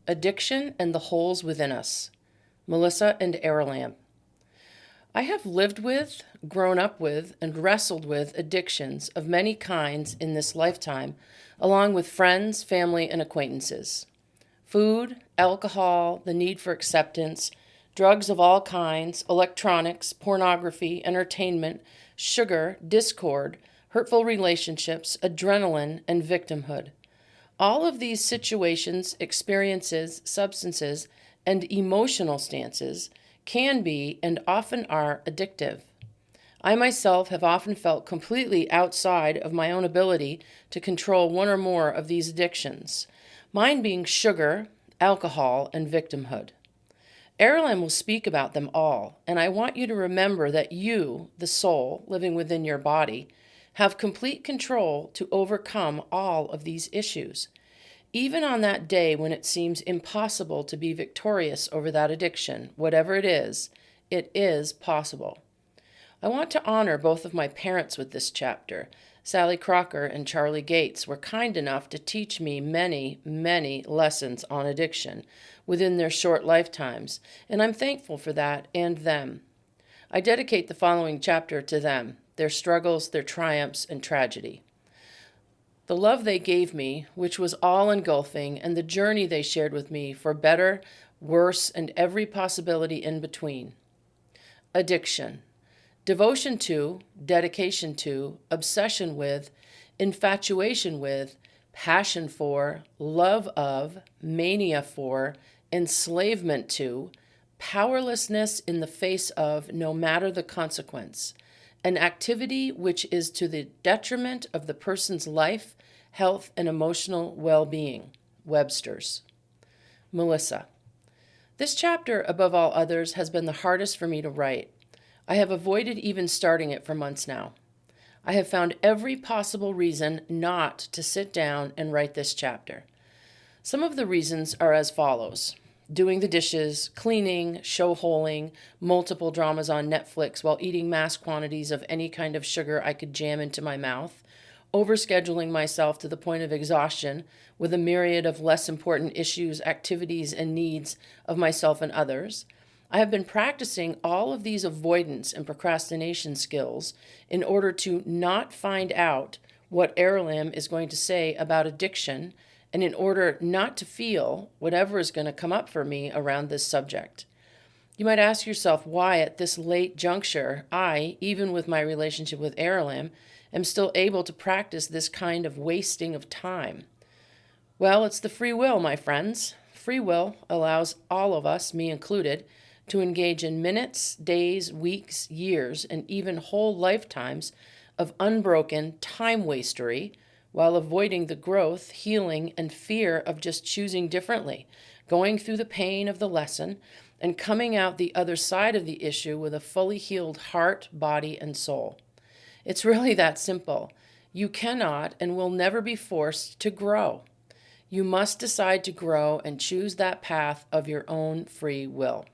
Addiction and the Holes Within Us. Melissa and Aralamb. I have lived with, grown up with, and wrestled with addictions of many kinds in this lifetime, along with friends, family, and acquaintances. Food, alcohol, the need for acceptance, drugs of all kinds, electronics, pornography, entertainment, sugar, discord, hurtful relationships, adrenaline, and victimhood. All of these situations, experiences, substances, and emotional stances can be and often are addictive. I myself have often felt completely outside of my own ability to control one or more of these addictions, mine being sugar, alcohol, and victimhood. Aralamb will speak about them all, and I want you to remember that you, the soul living within your body, have complete control to overcome all of these issues. Even on that day when it seems impossible to be victorious over that addiction, whatever it is possible. I want to honor both of my parents with this chapter. Sally Crocker and Charlie Gates were kind enough to teach me many, many lessons on addiction within their short lifetimes, and I'm thankful for that and them. I dedicate the following chapter to them, their struggles, their triumphs, and tragedy. The love they gave me, which was all engulfing, and the journey they shared with me for better, worse, and every possibility in between. Addiction. Devotion to, dedication to, obsession with, infatuation with, passion for, love of, mania for, enslavement to, powerlessness in the face of, no matter the consequence, an activity which is to the detriment of the person's life, health, and emotional well-being. Webster's. Melissa. This chapter, above all others, has been the hardest for me to write. I have avoided even starting it for months now. I have found every possible reason not to sit down and write this chapter. Some of the reasons are as follows. Doing the dishes, cleaning, show-holing, multiple dramas on Netflix while eating mass quantities of any kind of sugar I could jam into my mouth, overscheduling myself to the point of exhaustion with a myriad of less important issues, activities, and needs of myself and others. I have been practicing all of these avoidance and procrastination skills in order to not find out what Aralamb is going to say about addiction and in order not to feel whatever is going to come up for me around this subject. You might ask yourself why at this late juncture I, even with my relationship with Aralamb, am still able to practice this kind of wasting of time. Well, it's the free will, my friends. Free will allows all of us, me included, to engage in minutes, days, weeks, years, and even whole lifetimes of unbroken time wastery while avoiding the growth, healing, and fear of just choosing differently, going through the pain of the lesson, and coming out the other side of the issue with a fully healed heart, body, and soul. It's really that simple. You cannot and will never be forced to grow. You must decide to grow and choose that path of your own free will.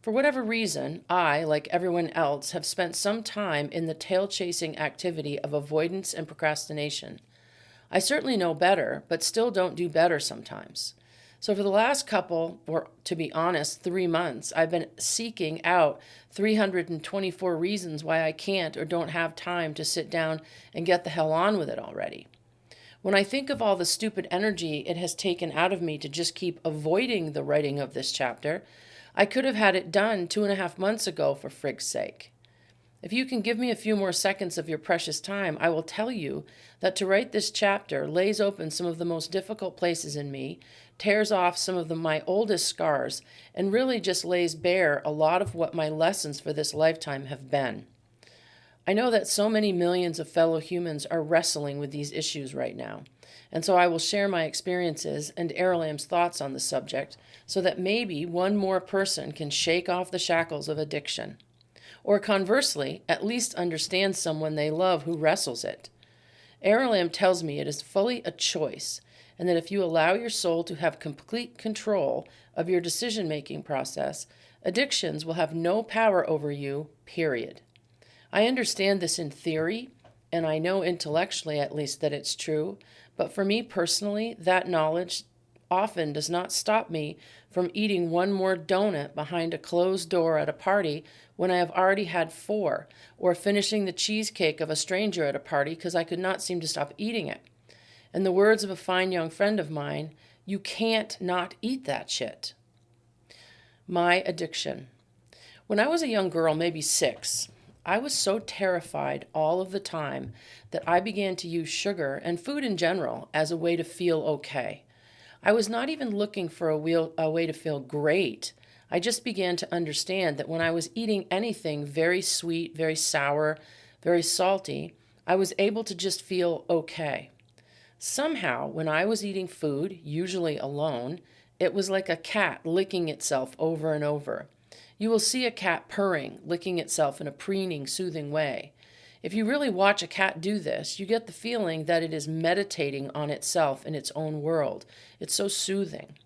For whatever reason, I, like everyone else, have spent some time in the tail-chasing activity of avoidance and procrastination. I certainly know better, but still don't do better sometimes. So for the last couple, or to be honest, 3 months, I've been seeking out 324 reasons why I can't or don't have time to sit down and get the hell on with it already. When I think of all the stupid energy it has taken out of me to just keep avoiding the writing of this chapter, I could have had it done 2.5 months ago for frig's sake. If you can give me a few more seconds of your precious time, I will tell you that to write this chapter lays open some of the most difficult places in me, tears off some of my oldest scars, and really just lays bare a lot of what my lessons for this lifetime have been. I know that so many millions of fellow humans are wrestling with these issues right now, and so I will share my experiences and Aralamb's thoughts on the subject so that maybe one more person can shake off the shackles of addiction. Or conversely, at least understand someone they love who wrestles it. Aralamb tells me it is fully a choice, and that if you allow your soul to have complete control of your decision-making process, addictions will have no power over you, period. I understand this in theory, and I know intellectually at least that it's true, but for me personally, that knowledge often does not stop me from eating one more donut behind a closed door at a party when I have already had four, or finishing the cheesecake of a stranger at a party because I could not seem to stop eating it. In the words of a fine young friend of mine, you can't not eat that shit. My addiction. When I was a young girl, maybe 6, I was so terrified all of the time that I began to use sugar and food in general as a way to feel okay. I was not even looking for a way to feel great. I just began to understand that when I was eating anything very sweet, very sour, very salty, I was able to just feel okay. Somehow, when I was eating food, usually alone, it was like a cat licking itself over and over. You will see a cat purring, licking itself in a preening, soothing way. If you really watch a cat do this, you get the feeling that it is meditating on itself in its own world. It's so soothing.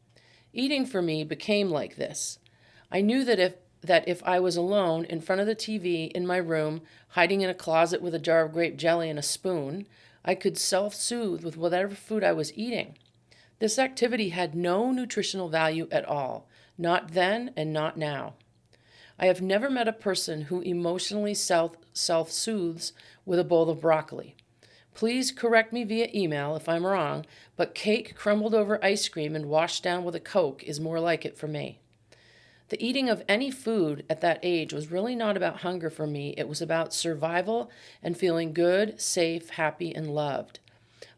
Eating for me became like this. I knew that if I was alone in front of the TV in my room, hiding in a closet with a jar of grape jelly and a spoon, I could self-soothe with whatever food I was eating. This activity had no nutritional value at all, not then and not now. I have never met a person who emotionally self-soothes with a bowl of broccoli. Please correct me via email if I'm wrong, but cake crumbled over ice cream and washed down with a Coke is more like it for me. The eating of any food at that age was really not about hunger for me. It was about survival and feeling good, safe, happy, and loved.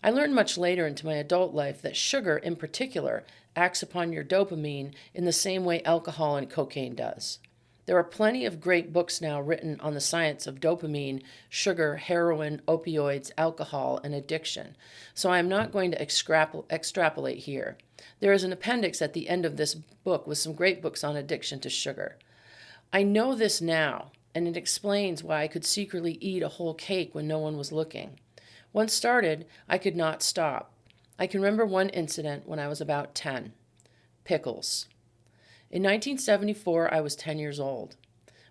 I learned much later into my adult life that sugar, in particular, acts upon your dopamine in the same way alcohol and cocaine does. There are plenty of great books now written on the science of dopamine, sugar, heroin, opioids, alcohol, and addiction, so I am not going to extrapolate here. There is an appendix at the end of this book with some great books on addiction to sugar. I know this now, and it explains why I could secretly eat a whole cake when no one was looking. Once started, I could not stop. I can remember one incident when I was about 10. Pickles. In 1974, I was 10 years old.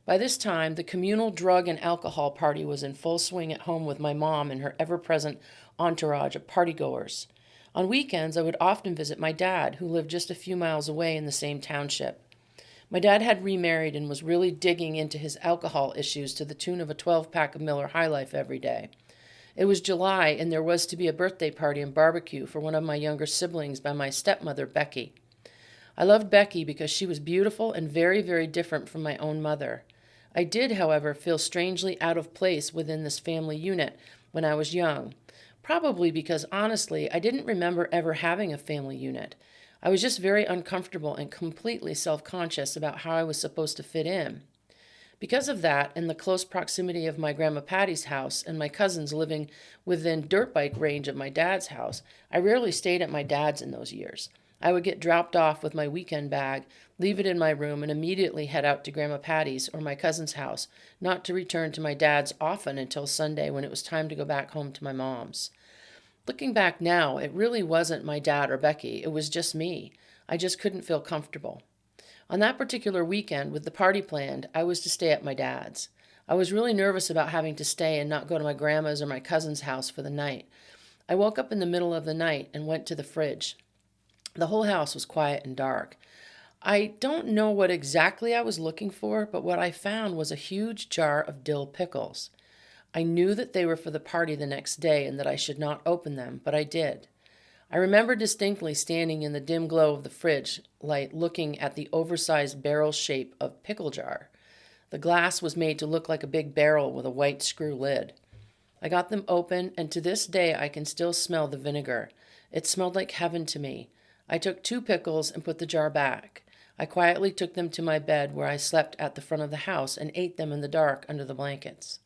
By this time, the communal drug and alcohol party was in full swing at home with my mom and her ever-present entourage of partygoers. On weekends, I would often visit my dad, who lived just a few miles away in the same township. My dad had remarried and was really digging into his alcohol issues to the tune of a 12-pack of Miller High Life every day. It was July, and there was to be a birthday party and barbecue for one of my younger siblings by my stepmother, Becky. I loved Becky because she was beautiful and very, very different from my own mother. I did, however, feel strangely out of place within this family unit when I was young. Probably because, honestly, I didn't remember ever having a family unit. I was just very uncomfortable and completely self-conscious about how I was supposed to fit in. Because of that, and the close proximity of my Grandma Patty's house and my cousins living within dirt bike range of my dad's house, I rarely stayed at my dad's in those years. I would get dropped off with my weekend bag, leave it in my room, and immediately head out to Grandma Patty's or my cousin's house, not to return to my dad's often until Sunday when it was time to go back home to my mom's. Looking back now, it really wasn't my dad or Becky. It was just me. I just couldn't feel comfortable. On that particular weekend, with the party planned, I was to stay at my dad's. I was really nervous about having to stay and not go to my grandma's or my cousin's house for the night. I woke up in the middle of the night and went to the fridge. The whole house was quiet and dark. I don't know what exactly I was looking for, but what I found was a huge jar of dill pickles. I knew that they were for the party the next day and that I should not open them, but I did. I remember distinctly standing in the dim glow of the fridge light looking at the oversized barrel shape of pickle jar. The glass was made to look like a big barrel with a white screw lid. I got them open, and to this day I can still smell the vinegar. It smelled like heaven to me. I took 2 pickles and put the jar back. I quietly took them to my bed where I slept at the front of the house and ate them in the dark under the blankets.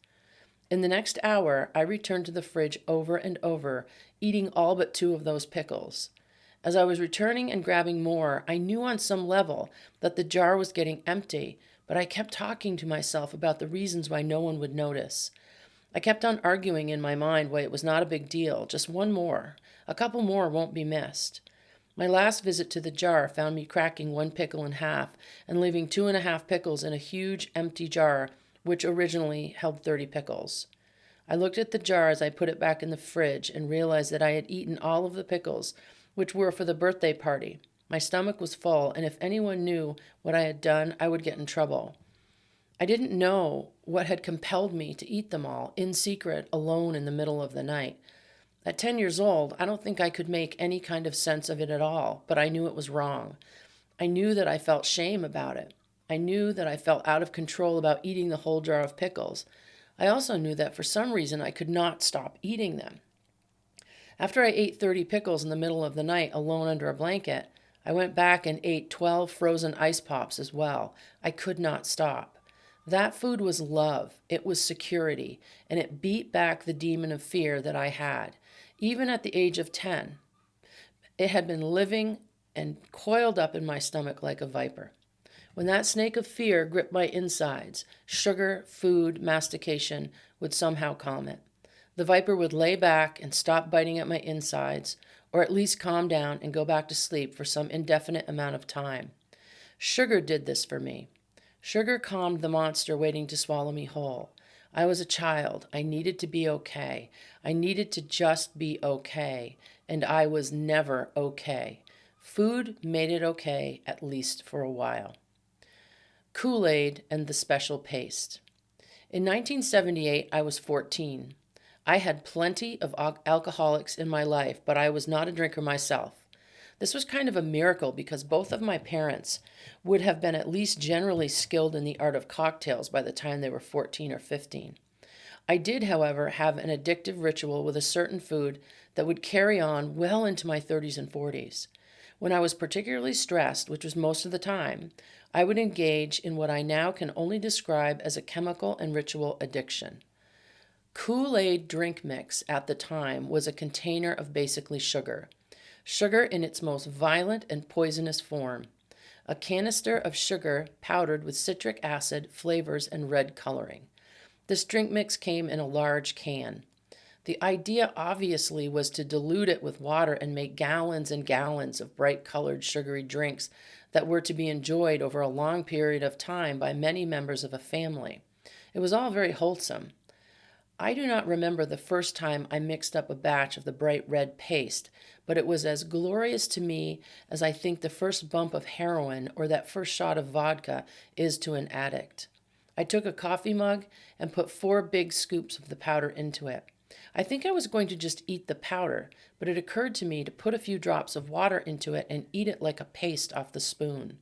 In the next hour, I returned to the fridge over and over, eating all but 2 of those pickles. As I was returning and grabbing more, I knew on some level that the jar was getting empty, but I kept talking to myself about the reasons why no one would notice. I kept on arguing in my mind why it was not a big deal, just one more. A couple more won't be missed. My last visit to the jar found me cracking 1 pickle in half and leaving 2.5 pickles in a huge empty jar, which originally held 30 pickles. I looked at the jar as I put it back in the fridge and realized that I had eaten all of the pickles, which were for the birthday party. My stomach was full, and if anyone knew what I had done, I would get in trouble. I didn't know what had compelled me to eat them all, in secret, alone in the middle of the night. At 10 years old, I don't think I could make any kind of sense of it at all, but I knew it was wrong. I knew that I felt shame about it. I knew that I felt out of control about eating the whole jar of pickles. I also knew that for some reason I could not stop eating them. After I ate 30 pickles in the middle of the night alone under a blanket, I went back and ate 12 frozen ice pops as well. I could not stop. That food was love, it was security, and it beat back the demon of fear that I had, even at the age of 10. It had been living and coiled up in my stomach like a viper. When that snake of fear gripped my insides, sugar, food, mastication would somehow calm it. The viper would lay back and stop biting at my insides, or at least calm down and go back to sleep for some indefinite amount of time. Sugar did this for me. Sugar calmed the monster waiting to swallow me whole. I was a child. I needed to be okay. I needed to just be okay, and I was never okay. Food made it okay, at least for a while. Kool-Aid and the special paste. In 1978, I was 14. I had plenty of alcoholics in my life, but I was not a drinker myself. This was kind of a miracle because both of my parents would have been at least generally skilled in the art of cocktails by the time they were 14 or 15. I did, however, have an addictive ritual with a certain food that would carry on well into my 30s and 40s. When I was particularly stressed, which was most of the time, I would engage in what I now can only describe as a chemical and ritual addiction. Kool-Aid drink mix at the time was a container of basically sugar. Sugar in its most violent and poisonous form. A canister of sugar powdered with citric acid, flavors, and red coloring. This drink mix came in a large can. The idea obviously was to dilute it with water and make gallons and gallons of bright-colored sugary drinks that were to be enjoyed over a long period of time by many members of a family. It was all very wholesome. I do not remember the first time I mixed up a batch of the bright red paste, but it was as glorious to me as I think the first bump of heroin or that first shot of vodka is to an addict. I took a coffee mug and put 4 big scoops of the powder into it. I think I was going to just eat the powder, but it occurred to me to put a few drops of water into it and eat it like a paste off the spoon.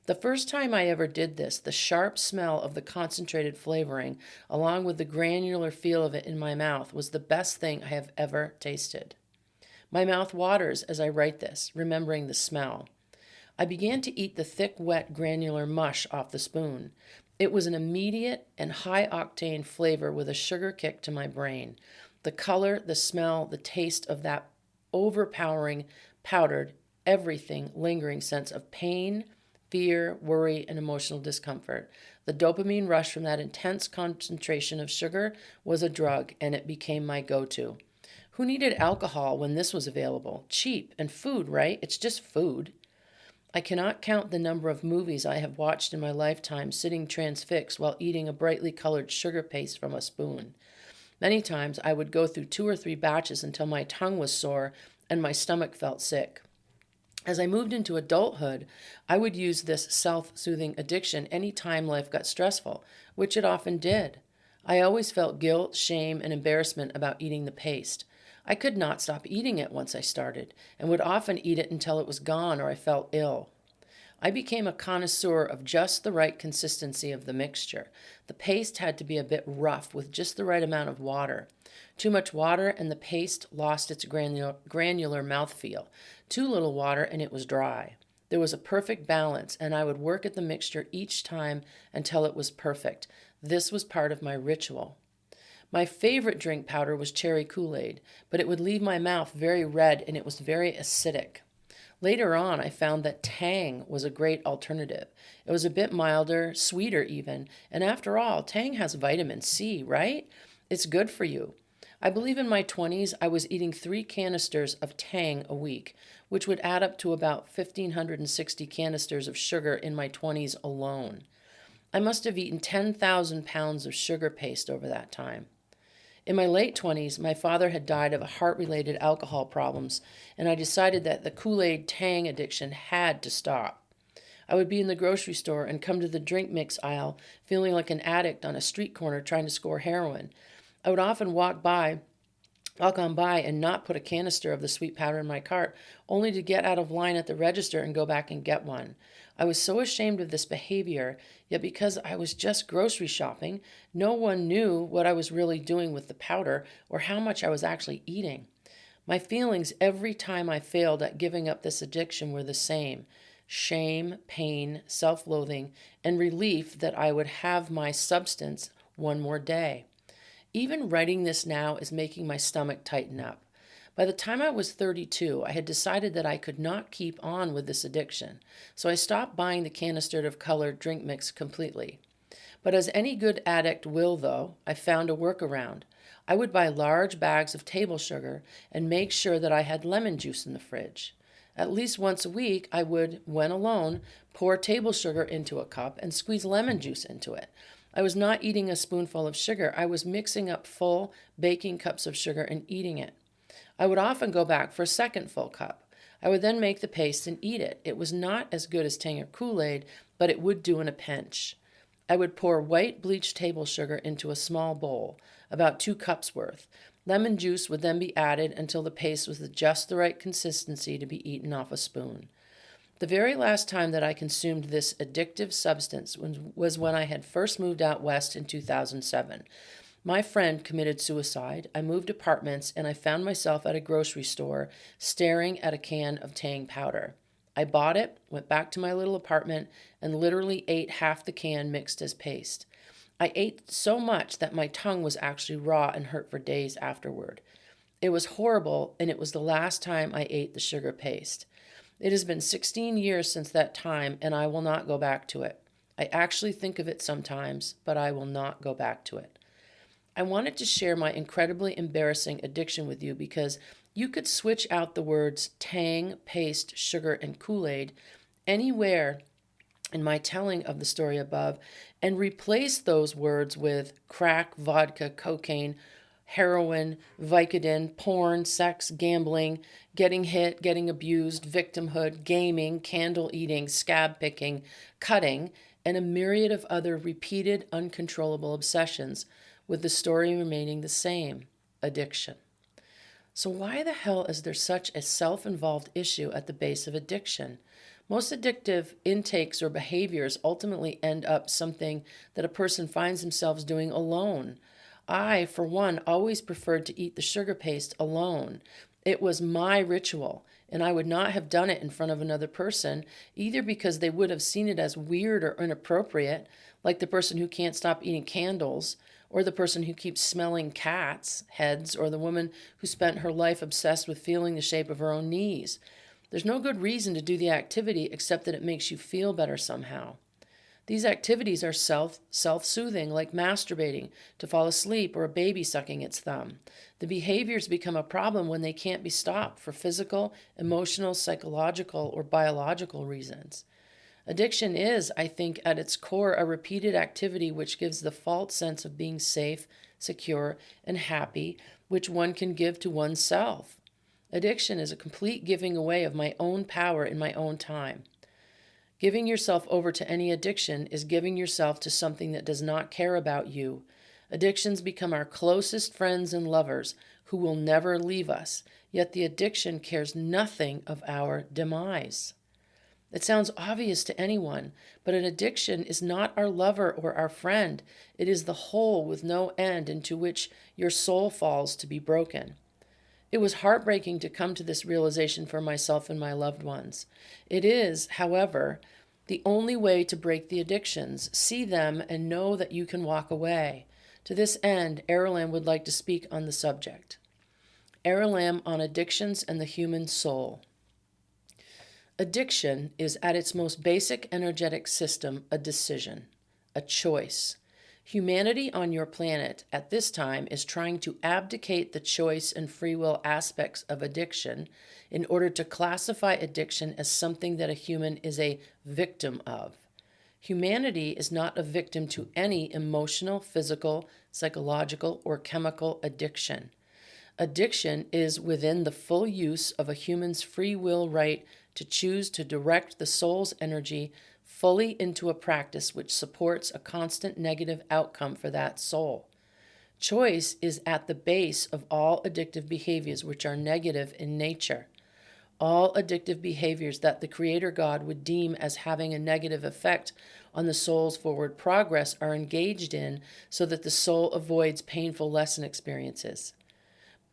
The first time I ever did this, the sharp smell of the concentrated flavoring, along with the granular feel of it in my mouth, was the best thing I have ever tasted. My mouth waters as I write this, remembering the smell. I began to eat the thick, wet, granular mush off the spoon. It was an immediate and high-octane flavor with a sugar kick to my brain. The color, the smell, the taste of that overpowering, powdered, everything lingering sense of pain, fear, worry, and emotional discomfort. The dopamine rush from that intense concentration of sugar was a drug, and it became my go-to. Who needed alcohol when this was available? Cheap and food, right? It's just food. I cannot count the number of movies I have watched in my lifetime sitting transfixed while eating a brightly colored sugar paste from a spoon. Many times I would go through 2 or 3 batches until my tongue was sore and my stomach felt sick. As I moved into adulthood, I would use this self-soothing addiction any time life got stressful, which it often did. I always felt guilt, shame, and embarrassment about eating the paste. I could not stop eating it once I started, and would often eat it until it was gone or I felt ill. I became a connoisseur of just the right consistency of the mixture. The paste had to be a bit rough with just the right amount of water. Too much water and the paste lost its granular mouthfeel. Too little water and it was dry. There was a perfect balance, and I would work at the mixture each time until it was perfect. This was part of my ritual. My favorite drink powder was cherry Kool-Aid, but it would leave my mouth very red and it was very acidic. Later on, I found that Tang was a great alternative. It was a bit milder, sweeter even, and after all, Tang has vitamin C, right? It's good for you. I believe in my 20s, I was eating 3 canisters of Tang a week, which would add up to about 1,560 canisters of sugar in my 20s alone. I must have eaten 10,000 pounds of sugar paste over that time. In my late 20s, my father had died of heart-related alcohol problems, and I decided that the Kool-Aid Tang addiction had to stop. I would be in the grocery store and come to the drink mix aisle feeling like an addict on a street corner trying to score heroin. I would often walk on by and not put a canister of the sweet powder in my cart, only to get out of line at the register and go back and get one. I was so ashamed of this behavior, yet because I was just grocery shopping, no one knew what I was really doing with the powder or how much I was actually eating. My feelings every time I failed at giving up this addiction were the same: shame, pain, self-loathing, and relief that I would have my substance one more day. Even writing this now is making my stomach tighten up. By the time I was 32, I had decided that I could not keep on with this addiction, so I stopped buying the canister of colored drink mix completely. But as any good addict will, though, I found a workaround. I would buy large bags of table sugar and make sure that I had lemon juice in the fridge. At least once a week, I would, when alone, pour table sugar into a cup and squeeze lemon juice into it. I was not eating a spoonful of sugar. I was mixing up full baking cups of sugar and eating it. I would often go back for a second full cup. I would then make the paste and eat it. It was not as good as Tang or Kool-Aid, but it would do in a pinch. I would pour white bleached table sugar into a small bowl, about 2 cups worth. Lemon juice would then be added until the paste was just the right consistency to be eaten off a spoon. The very last time that I consumed this addictive substance was when I had first moved out west in 2007. My friend committed suicide. I moved apartments, and I found myself at a grocery store staring at a can of Tang powder. I bought it, went back to my little apartment, and literally ate half the can mixed as paste. I ate so much that my tongue was actually raw and hurt for days afterward. It was horrible, and it was the last time I ate the sugar paste. It has been 16 years since that time, and I will not go back to it. I actually think of it sometimes, but I will not go back to it. I wanted to share my incredibly embarrassing addiction with you because you could switch out the words Tang, paste, sugar, and Kool-Aid anywhere in my telling of the story above and replace those words with crack, vodka, cocaine, heroin, Vicodin, porn, sex, gambling, getting hit, getting abused, victimhood, gaming, candle eating, scab picking, cutting, and a myriad of other repeated, uncontrollable obsessions, with the story remaining the same: addiction. So why the hell is there such a self-involved issue at the base of addiction? Most addictive intakes or behaviors ultimately end up something that a person finds themselves doing alone. I, for one, always preferred to eat the sugar paste alone. It was my ritual, and I would not have done it in front of another person, either because they would have seen it as weird or inappropriate, like the person who can't stop eating candles, or the person who keeps smelling cats' heads, or the woman who spent her life obsessed with feeling the shape of her own knees. There's no good reason to do the activity except that it makes you feel better somehow. These activities are self-soothing, like masturbating, to fall asleep, or a baby sucking its thumb. The behaviors become a problem when they can't be stopped for physical, emotional, psychological, or biological reasons. Addiction is, I think, at its core, a repeated activity which gives the false sense of being safe, secure, and happy, which one can give to oneself. Addiction is a complete giving away of my own power in my own time. Giving yourself over to any addiction is giving yourself to something that does not care about you. Addictions become our closest friends and lovers who will never leave us, yet the addiction cares nothing of our demise. It sounds obvious to anyone, but an addiction is not our lover or our friend. It is the hole with no end into which your soul falls to be broken. It was heartbreaking to come to this realization for myself and my loved ones. It is, however, the only way to break the addictions. See them and know that you can walk away. To this end, Aralamb would like to speak on the subject. Aralamb on addictions and the human soul. Addiction is, at its most basic energetic system, a decision, a choice. Humanity on your planet at this time is trying to abdicate the choice and free will aspects of addiction in order to classify addiction as something that a human is a victim of. Humanity is not a victim to any emotional, physical, psychological, or chemical addiction. Addiction is within the full use of a human's free will right to choose to direct the soul's energy fully into a practice which supports a constant negative outcome for that soul. Choice is at the base of all addictive behaviors which are negative in nature. All addictive behaviors that the Creator God would deem as having a negative effect on the soul's forward progress are engaged in so that the soul avoids painful lesson experiences.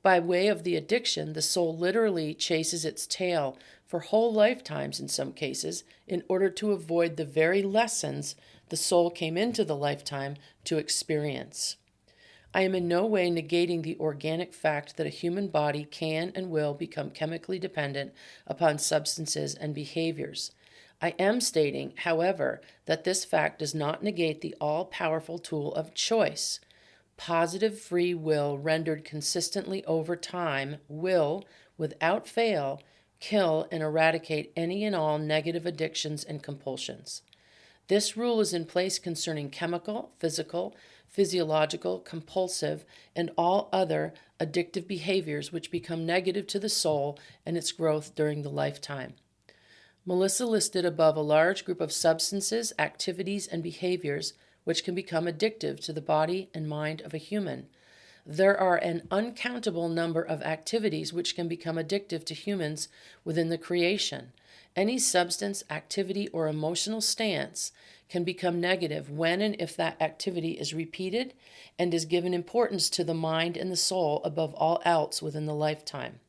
By way of the addiction, the soul literally chases its tail for whole lifetimes in some cases in order to avoid the very lessons the soul came into the lifetime to experience. I am in no way negating the organic fact that a human body can and will become chemically dependent upon substances and behaviors. I am stating, however, that this fact does not negate the all-powerful tool of choice. Positive free will rendered consistently over time will, without fail, kill and eradicate any and all negative addictions and compulsions. This rule is in place concerning chemical, physical, physiological, compulsive, and all other addictive behaviors which become negative to the soul and its growth during the lifetime. Melissa listed above a large group of substances, activities, and behaviors which can become addictive to the body and mind of a human. There are an uncountable number of activities which can become addictive to humans within the creation. Any substance, activity, or emotional stance can become negative when and if that activity is repeated and is given importance to the mind and the soul above all else within the lifetime.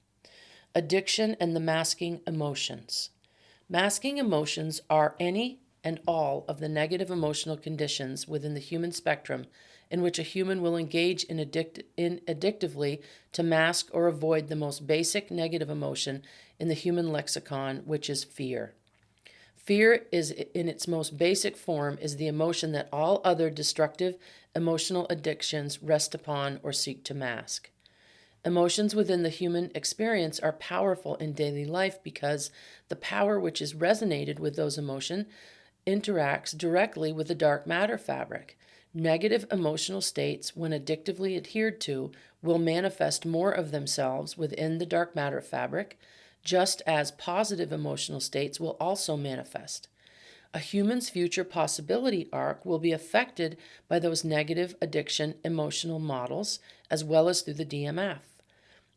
Addiction and the masking emotions. Masking emotions are any and all of the negative emotional conditions within the human spectrum in which a human will engage in addictively to mask or avoid the most basic negative emotion in the human lexicon, which is fear. Fear is, in its most basic form, is the emotion that all other destructive emotional addictions rest upon or seek to mask. Emotions within the human experience are powerful in daily life because the power which is resonated with those emotions interacts directly with the dark matter fabric. Negative emotional states, when addictively adhered to, will manifest more of themselves within the dark matter fabric, just as positive emotional states will also manifest. A human's future possibility arc will be affected by those negative addiction emotional models as well as through the DMF.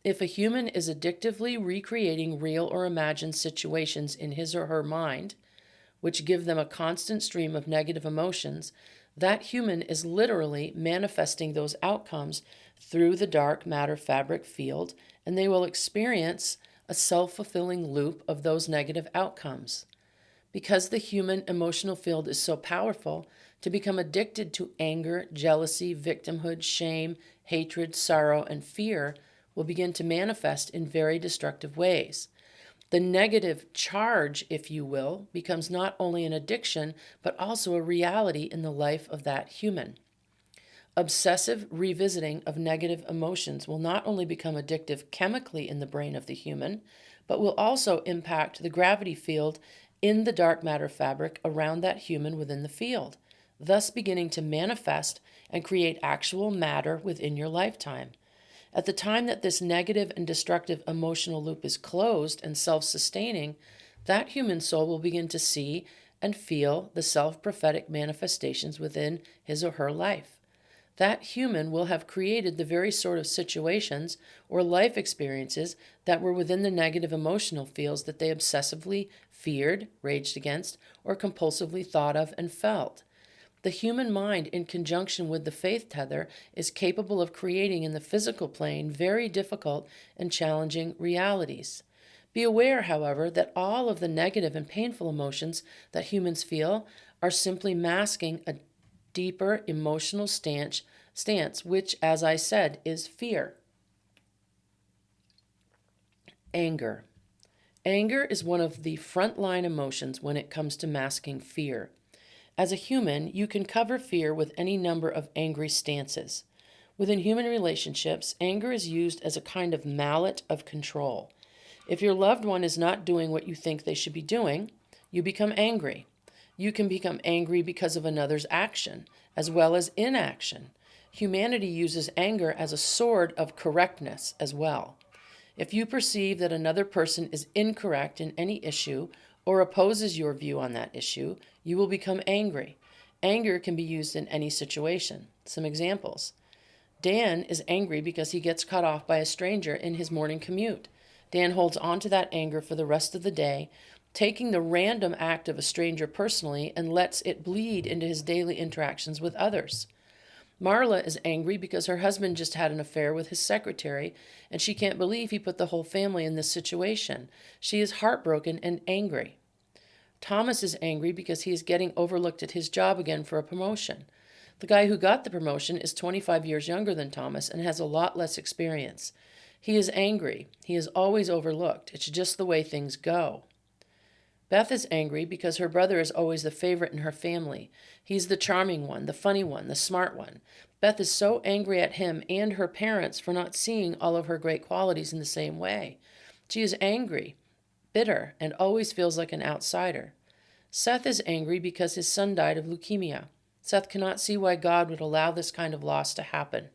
If a human is addictively recreating real or imagined situations in his or her mind, which give them a constant stream of negative emotions, that human is literally manifesting those outcomes through the dark matter fabric field, and they will experience a self-fulfilling loop of those negative outcomes. Because the human emotional field is so powerful, to become addicted to anger, jealousy, victimhood, shame, hatred, sorrow, and fear will begin to manifest in very destructive ways. The negative charge, if you will, becomes not only an addiction, but also a reality in the life of that human. Obsessive revisiting of negative emotions will not only become addictive chemically in the brain of the human, but will also impact the gravity field in the dark matter fabric around that human within the field, thus beginning to manifest and create actual matter within your lifetime. At the time that this negative and destructive emotional loop is closed and self-sustaining, that human soul will begin to see and feel the self-prophetic manifestations within his or her life. That human will have created the very sort of situations or life experiences that were within the negative emotional fields that they obsessively feared, raged against, or compulsively thought of and felt. The human mind, in conjunction with the faith tether, is capable of creating in the physical plane very difficult and challenging realities. Be aware, however, that all of the negative and painful emotions that humans feel are simply masking a deeper emotional stance, which, as I said, is fear. Anger. Anger is one of the frontline emotions when it comes to masking fear. As a human, you can cover fear with any number of angry stances. Within human relationships, anger is used as a kind of mallet of control. If your loved one is not doing what you think they should be doing, you become angry. You can become angry because of another's action, as well as inaction. Humanity uses anger as a sword of correctness as well. If you perceive that another person is incorrect in any issue or opposes your view on that issue, you will become angry. Anger can be used in any situation. Some examples. Dan is angry because he gets cut off by a stranger in his morning commute. Dan holds on to that anger for the rest of the day, taking the random act of a stranger personally and lets it bleed into his daily interactions with others. Marla is angry because her husband just had an affair with his secretary, and she can't believe he put the whole family in this situation. She is heartbroken and angry. Thomas is angry because he is getting overlooked at his job again for a promotion. The guy who got the promotion is 25 years younger than Thomas and has a lot less experience. He is angry. He is always overlooked. It's just the way things go. Beth is angry because her brother is always the favorite in her family. He's the charming one, the funny one, the smart one. Beth is so angry at him and her parents for not seeing all of her great qualities in the same way. She is angry, bitter, and always feels like an outsider. Seth is angry because his son died of leukemia. Seth cannot see why God would allow this kind of loss to happen.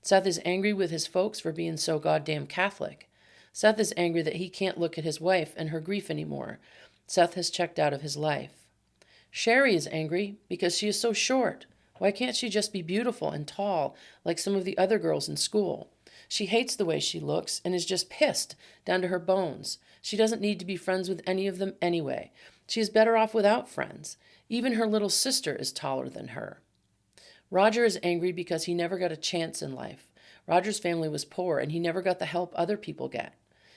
Seth is angry with his folks for being so goddamn Catholic. Seth is angry that he can't look at his wife and her grief anymore. Seth has checked out of his life. Sherry is angry because she is so short. Why can't she just be beautiful and tall like some of the other girls in school? She hates the way she looks and is just pissed down to her bones. She doesn't need to be friends with any of them anyway. She is better off without friends. Even her little sister is taller than her. Roger is angry because he never got a chance in life. Roger's family was poor and he never got the help other people get.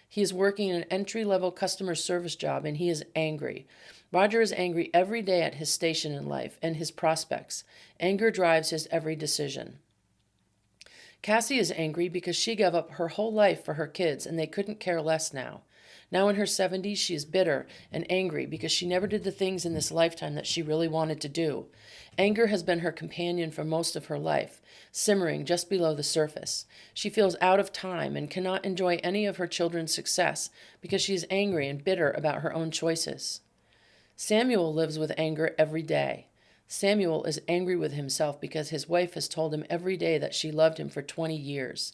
He is working an entry-level customer service job and he is angry. Roger is angry every day at his station in life and his prospects. Anger drives his every decision. Cassie is angry because she gave up her whole life for her kids and they couldn't care less now. Now in her 70s, she is bitter and angry because she never did the things in this lifetime that she really wanted to do. Anger has been her companion for most of her life, simmering just below the surface. She feels out of time and cannot enjoy any of her children's success because she is angry and bitter about her own choices. Samuel lives with anger every day. Samuel is angry with himself because his wife has told him every day that she loved him for 20 years.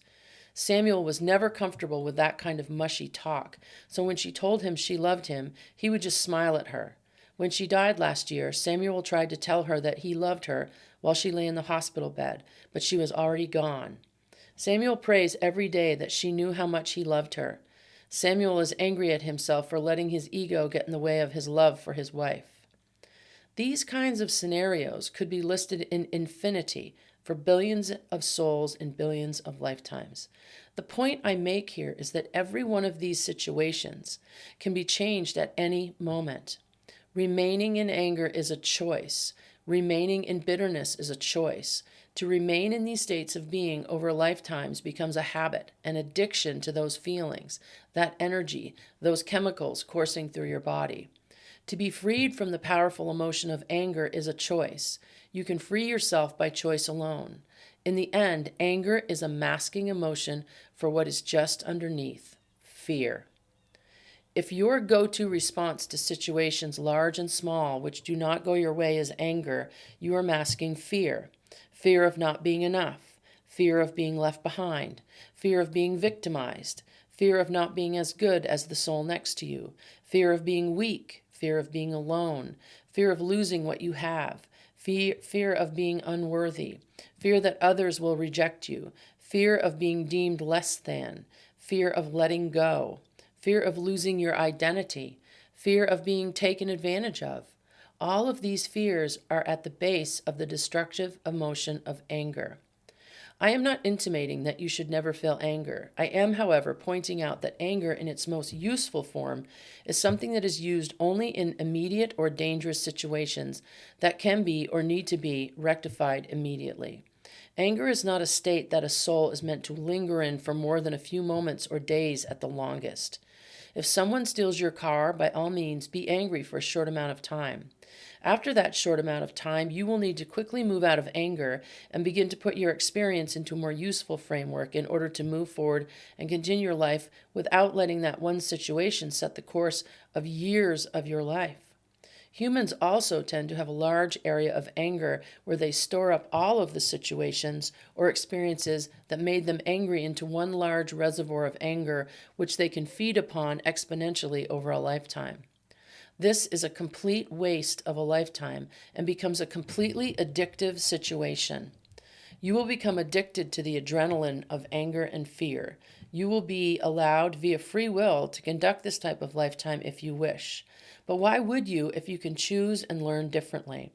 Samuel was never comfortable with that kind of mushy talk, so when she told him she loved him, he would just smile at her. When she died last year, Samuel tried to tell her that he loved her while she lay in the hospital bed, but she was already gone. Samuel prays every day that she knew how much he loved her. Samuel is angry at himself for letting his ego get in the way of his love for his wife. These kinds of scenarios could be listed in infinity for billions of souls in billions of lifetimes. The point I make here is that every one of these situations can be changed at any moment. Remaining in anger is a choice. Remaining in bitterness is a choice. To remain in these states of being over lifetimes becomes a habit, an addiction to those feelings, that energy, those chemicals coursing through your body. To be freed from the powerful emotion of anger is a choice. You can free yourself by choice alone. In the end, anger is a masking emotion for what is just underneath, fear. If your go-to response to situations large and small which do not go your way is anger, you are masking fear. Fear of not being enough, fear of being left behind, fear of being victimized, fear of not being as good as the soul next to you, fear of being weak, fear of being alone, fear of losing what you have, fear of being unworthy, fear that others will reject you, fear of being deemed less than, fear of letting go, fear of losing your identity, fear of being taken advantage of. All of these fears are at the base of the destructive emotion of anger. I am not intimating that you should never feel anger. I am, however, pointing out that anger in its most useful form is something that is used only in immediate or dangerous situations that can be or need to be rectified immediately. Anger is not a state that a soul is meant to linger in for more than a few moments or days at the longest. If someone steals your car, by all means, be angry for a short amount of time. After that short amount of time, you will need to quickly move out of anger and begin to put your experience into a more useful framework in order to move forward and continue your life without letting that one situation set the course of years of your life. Humans also tend to have a large area of anger where they store up all of the situations or experiences that made them angry into one large reservoir of anger, which they can feed upon exponentially over a lifetime. This is a complete waste of a lifetime and becomes a completely addictive situation. You will become addicted to the adrenaline of anger and fear. You will be allowed via free will to conduct this type of lifetime if you wish. But why would you if you can choose and learn differently?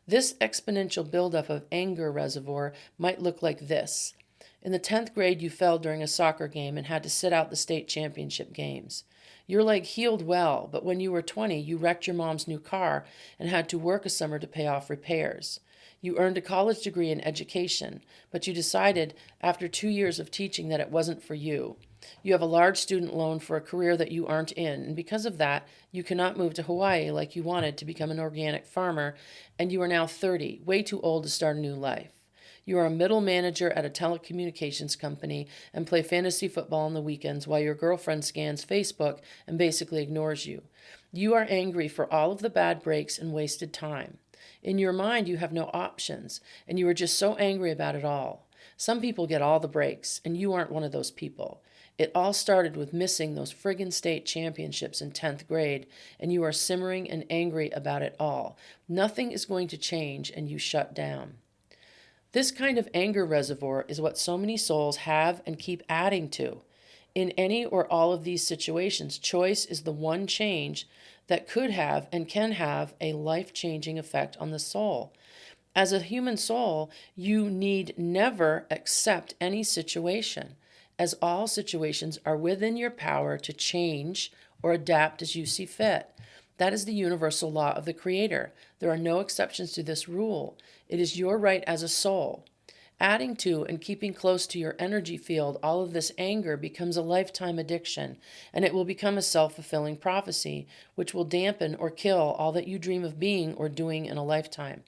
This exponential buildup of anger reservoir might look like this. In the 10th grade, you fell during a soccer game and had to sit out the state championship games. Your leg healed well, but when you were 20, you wrecked your mom's new car and had to work a summer to pay off repairs. You earned a college degree in education, but you decided after 2 years of teaching that it wasn't for you. You have a large student loan for a career that you aren't in, and because of that, you cannot move to Hawaii like you wanted to become an organic farmer, and you are now 30, way too old to start a new life. You are a middle manager at a telecommunications company and play fantasy football on the weekends while your girlfriend scans Facebook and basically ignores you. You are angry for all of the bad breaks and wasted time. In your mind, you have no options, and you are just so angry about it all. Some people get all the breaks, and you aren't one of those people. It all started with missing those friggin' state championships in 10th grade, and you are simmering and angry about it all. Nothing is going to change, and you shut down. This kind of anger reservoir is what so many souls have and keep adding to. In any or all of these situations, choice is the one change that could have and can have a life-changing effect on the soul. As a human soul, you need never accept any situation, as all situations are within your power to change or adapt as you see fit. That is the universal law of the Creator. There are no exceptions to this rule. It is your right as a soul. Adding to and keeping close to your energy field all of this anger becomes a lifetime addiction, and it will become a self-fulfilling prophecy, which will dampen or kill all that you dream of being or doing in a lifetime.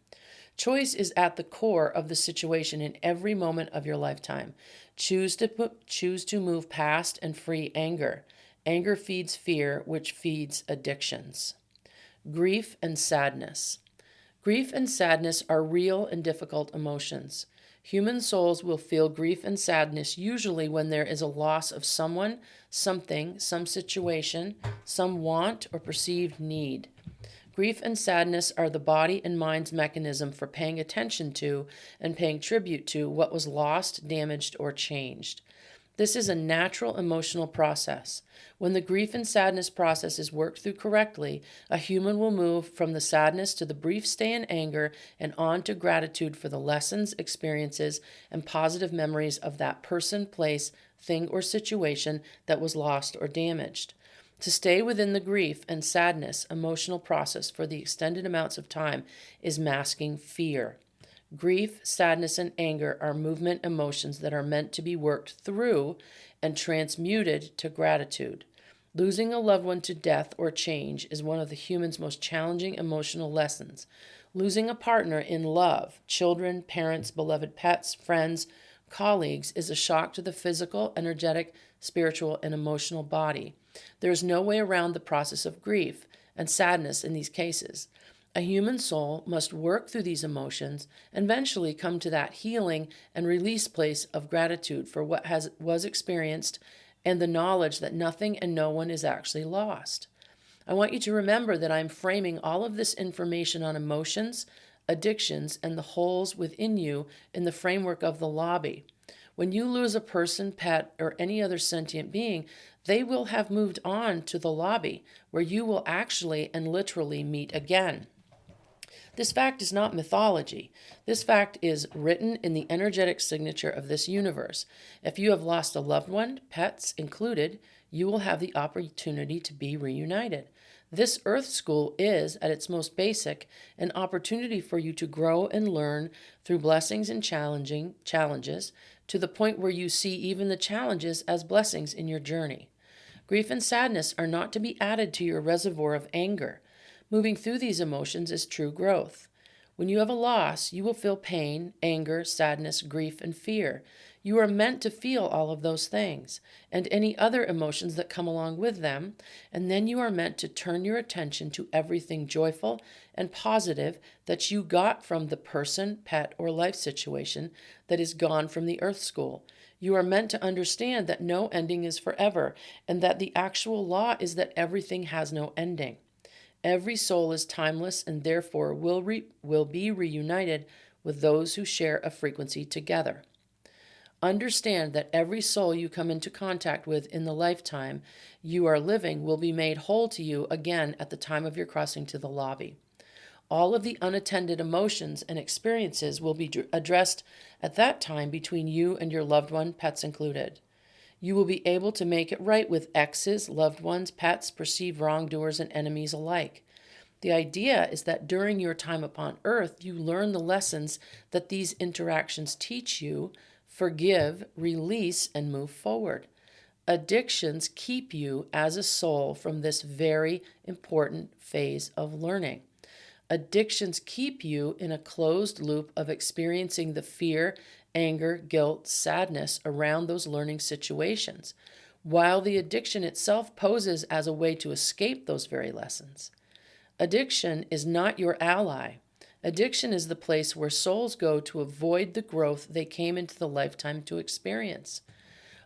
Choice is at the core of the situation in every moment of your lifetime. Choose to move past and free anger. Anger feeds fear, which feeds addictions. Grief and sadness. Grief and sadness are real and difficult emotions. Human souls will feel grief and sadness usually when there is a loss of someone, something, some situation, some want, or perceived need. Grief and sadness are the body and mind's mechanism for paying attention to and paying tribute to what was lost, damaged, or changed. This is a natural emotional process. When the grief and sadness process is worked through correctly, a human will move from the sadness to the brief stay in anger and on to gratitude for the lessons, experiences, and positive memories of that person, place, thing, or situation that was lost or damaged. To stay within the grief and sadness emotional process for the extended amounts of time is masking fear. Grief, sadness, and anger are movement emotions that are meant to be worked through and transmuted to gratitude. Losing a loved one to death or change is one of the human's most challenging emotional lessons. Losing a partner in love, children, parents, beloved pets, friends, colleagues, is a shock to the physical, energetic, spiritual, and emotional body. There is no way around the process of grief and sadness in these cases. A human soul must work through these emotions and eventually come to that healing and release place of gratitude for what was experienced and the knowledge that nothing and no one is actually lost. I want you to remember that I'm framing all of this information on emotions, addictions, and the holes within you in the framework of the lobby. When you lose a person, pet, or any other sentient being, they will have moved on to the lobby where you will actually and literally meet again. This fact is not mythology. This fact is written in the energetic signature of this universe. If you have lost a loved one, pets included, you will have the opportunity to be reunited. This Earth School is, at its most basic, an opportunity for you to grow and learn through blessings and challenges to the point where you see even the challenges as blessings in your journey. Grief and sadness are not to be added to your reservoir of anger. Moving through these emotions is true growth. When you have a loss, you will feel pain, anger, sadness, grief, and fear. You are meant to feel all of those things and any other emotions that come along with them, and then you are meant to turn your attention to everything joyful and positive that you got from the person, pet, or life situation that is gone from the earth school. You are meant to understand that no ending is forever, and that the actual law is that everything has no ending. Every soul is timeless and therefore will be reunited with those who share a frequency together. Understand that every soul you come into contact with in the lifetime you are living will be made whole to you again at the time of your crossing to the lobby. All of the unattended emotions and experiences will be addressed at that time between you and your loved one, pets included. You will be able to make it right with exes, loved ones, pets, perceived wrongdoers, and enemies alike. The idea is that during your time upon earth, you learn the lessons that these interactions teach you, forgive, release, and move forward. Addictions keep you as a soul from this very important phase of learning. Addictions keep you in a closed loop of experiencing the fear, anger, guilt, sadness around those learning situations, while the addiction itself poses as a way to escape those very lessons. Addiction is not your ally. Addiction is the place where souls go to avoid the growth they came into the lifetime to experience.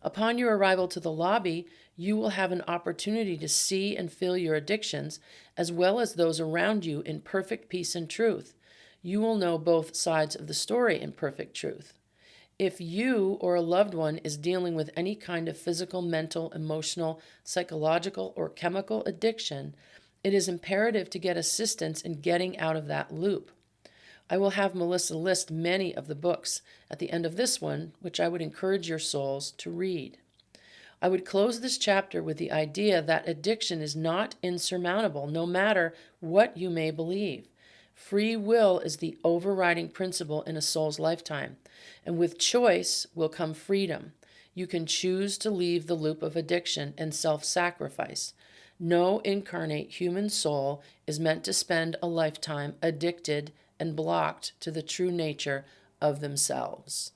Upon your arrival to the lobby, you will have an opportunity to see and feel your addictions, as well as those around you, in perfect peace and truth. You will know both sides of the story in perfect truth. If you or a loved one is dealing with any kind of physical, mental, emotional, psychological, or chemical addiction, it is imperative to get assistance in getting out of that loop. I will have Melissa list many of the books at the end of this one, which I would encourage your souls to read. I would close this chapter with the idea that addiction is not insurmountable, no matter what you may believe. Free will is the overriding principle in a soul's lifetime, and with choice will come freedom. You can choose to leave the loop of addiction and self-sacrifice. No incarnate human soul is meant to spend a lifetime addicted and blocked to the true nature of themselves.